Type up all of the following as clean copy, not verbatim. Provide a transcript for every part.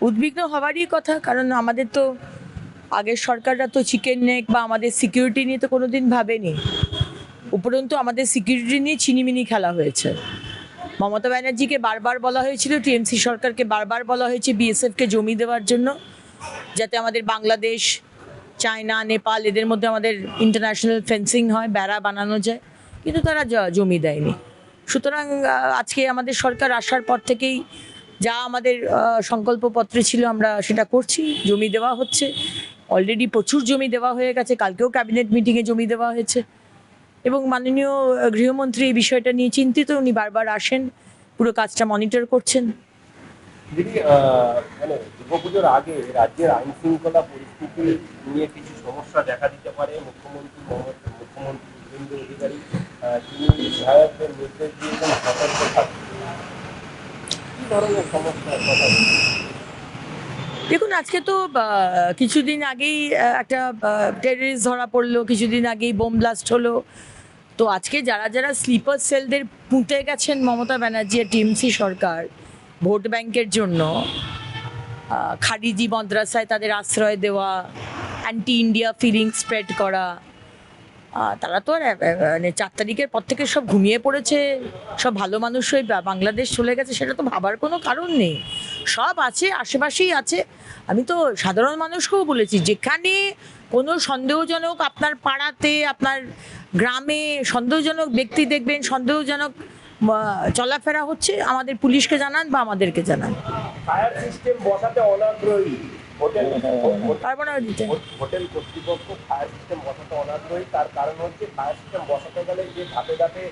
উদ্বিগ্ন হওয়ারই কথা, কারণ আমাদের তো আগের সরকাররা তো চিকেন নেক বা আমাদের সিকিউরিটি নিয়ে তো কোনোদিন ভাবেনি। উপরন্তু আমাদের সিকিউরিটি নিয়ে ছিনিমিনি খেলা হয়েছে। মমতা ব্যানার্জিকে বারবার বলা হয়েছিল, টিএমসি সরকারকে বারবার বলা হয়েছে বিএসএফকে জমি দেওয়ার জন্য, যাতে আমাদের বাংলাদেশ, চায়না, নেপাল এদের মধ্যে আমাদের ইন্টারন্যাশনাল ফেন্সিং হয়, বেড়া বানানো যায়, কিন্তু তারা জমি দেয়নি। সুতরাং আজকে আমাদের সরকার আসার পর থেকেই যা আমাদের সংকল্পপত্রে ছিল আমরা সেটা করছি, জমি দেওয়া হচ্ছে। অলরেডি প্রচুর জমি দেওয়া হয়ে গেছে, কালকেও ক্যাবিনেট মিটিংয়ে জমি দেওয়া হয়েছে এবং মাননীয় গৃহমন্ত্রী এই বিষয়টা নিয়ে চিন্তিত। উনি বারবার আসেন, পুরো কাজটা মনিটর করছেন। দিদি, মানে দুর্গাপুজোর আগে রাজ্যের আইন শৃঙ্খলা পরিস্থিতি নিয়ে কিছু সমস্যা দেখা দিতে পারে। মুখ্যমন্ত্রী শুভেন্দু অধিকারী তিনি বিধায়কদের নির্দেশ দিয়েছেন সতর্ক থাকতে। কি ধরনের সমস্যার কথা বলছেন? দেখুন, আজকে তো কিছুদিন আগেই একটা টেররিস্ট ধরা পড়লো, কিছুদিন আগেই বোম ব্লাস্ট হলো। তো আজকে যারা যারা স্লিপার সেলদের পুঁতে গেছেন মমতা ব্যানার্জি আর টিএমসি সরকার ভোট ব্যাংকের জন্য, খারিজি মাদ্রাসায় তাদের আশ্রয় দেওয়া, অ্যান্টি ইন্ডিয়া ফিলিং স্প্রেড করা, তারা তো আর মানে 4 তারিখের পর থেকে সব ঘুমিয়ে পড়েছে, সব ভালো মানুষ হয়ে বাংলাদেশ চলে গেছে, সেটা তো ভাবার কোনো কারণ নেই। সব আছে, আশেপাশেই আছে। আমি তো সাধারণ মানুষকেও বলেছি, যেখানে কোনো সন্দেহজনক আপনার পাড়াতে, আপনার গ্রামে সন্দেহজনক ব্যক্তি দেখবেন, সন্দেহজনক চলাফেরা হচ্ছে, আমাদের পুলিশকে জানান বা আমাদেরকে জানান। ফায়ার সিস্টেম বসাতে অনাগ্রহী পারবো না দিতে। হোটেল কর্তৃপক্ষ ফায়ার সিস্টেম বসাতে অনাগ্রহী। তার কারণ হচ্ছে ফায়ার সিস্টেম বসাতে গেলে যে ধাপে ধাপে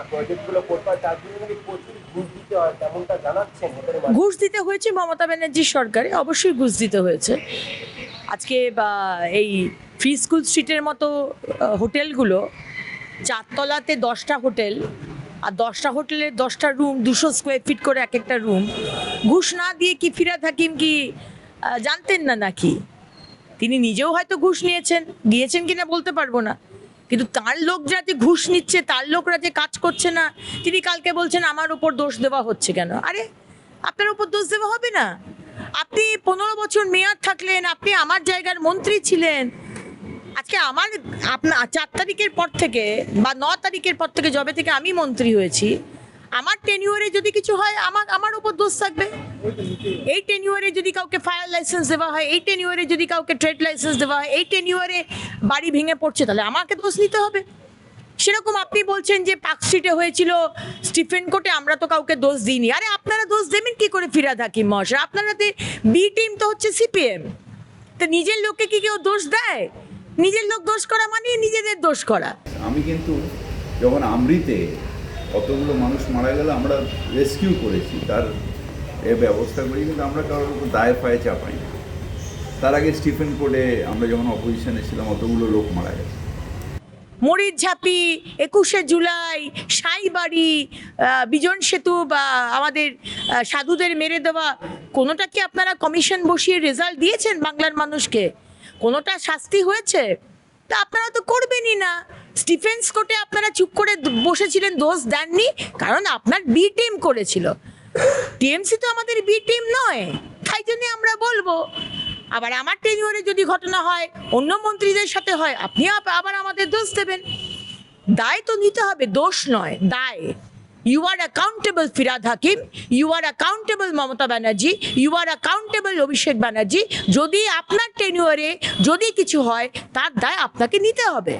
প্রজেক্টগুলো করতে হয় তার জন্য নাকি প্রচুর ঘুষ দিতে হয়, তেমনটা জানাচ্ছেন হোটেল মালিক। ঘুষ দিতে হয়েছে মমতা ব্যানার্জির সরকারে, অবশ্যই ঘুষ দিতে হয়েছে। আজকে এই ফ্রি স্কুল স্ট্রিটের মতো হোটেলগুলো, 4 তলাতে 10টা হোটেল, আর 10টা হোটেলের 10টা রুম, 200 স্কোয়ার ফিট করে এক একটা রুম, ঘুষ না দিয়ে কি ফিরহাদ হাকিম কি জানতেন না নাকি? তিনি নিজেও হয়তো ঘুষ নিয়েছেন, দিয়েছেন কিনা বলতে পারবো না, কিন্তু তার লোকরা যে ঘুষ নিচ্ছে, তার লোকরা যে কাজ করছে না, তিনি কালকে বলছেন আমার উপর দোষ দেওয়া হচ্ছে কেন? আরে, আপনার উপর দোষ দেওয়া হবে না? আপনি 15 বছর মেয়র থাকলেন, আপনি আমার জায়গার মন্ত্রী ছিলেন। আজকে আপনার 4 তারিখের পর থেকে বা 9 তারিখের পর থেকে, যবে থেকে আমি মন্ত্রী হয়েছি, আমার টেনিওরে যদি কিছু হয় আমার উপর দোষ থাকবে। এই টেনিওরে যদি কাউকে ফায়ার লাইসেন্স দেওয়া হয়, এই টেনিওরে যদি কাউকে ট্রেড লাইসেন্স দেওয়া হয়, এই টেনিওরে বাড়ি ভেঙে পড়ছে, তাহলে আমাকে দোষ নিতে হবে। সেরকম আপনি বলছেন যে পার্ক স্ট্রিটে হয়েছিল, স্টিফেন কোর্টে, আমরা তো কাউকে দোষ দিইনি। আরে, আপনারা দোষ দেবেন কি করে ফিরহাদ হাকিম মহাশয়? আপনারা বি টিম তো হচ্ছে সিপিএম। তো নিজের লোককে কি কেউ দোষ দেয়? নিজের লোক দোষ করা মানে নিজেদের দোষ করা। আমি কিন্তু যখন আমৃতে কতগুলো মানুষ মারা গেল আমরা রেস্কিউ করেছি, তার ব্যবস্থা করি, কিন্তু আমরা কারোর উপর দায় ফায়ে চাপাই না। তার আগে স্টিফেন কোর্টে আমরা যখন অপোজিশনে ছিলাম অতগুলো লোক মারা গেছে। মরিচঝাঁপি, 21শে জুলাই, সাঁইবাড়ি, বিজন সেতু বা আমাদের সাধুদের মেরে দেওয়া, কোনোটা কি আপনারা কমিশন বসিয়ে রেজাল্ট দিয়েছেন বাংলার মানুষকে? কোনোটা শাস্তি হয়েছে? তা আপনারা তো করবেনই না। স্টিফেন্স কোর্টে আপনারা চুপ করে বসেছিলেন, দোষ দেননি, কারণ আপনার বি টিম করেছিল। টিএমসি তো আমাদের বি টিম নয়, তাই জন্য আমরা বলবো। আবার আমার টেনিওরে যদি ঘটনা হয়, অন্য মন্ত্রীদের সাথে হয়, আপনি আবার আমাদের দোষ দেবেন। দায় তো নিতে হবে, দোষ নয়, দায়। You are accountable Firhad Hakim, you are accountable Mamata Banerjee, you are accountable Abhishek Banerjee. যদি আপনার টেনিওরে যদি কিছু হয়, তার দায় আপনাকে নিতে হবে।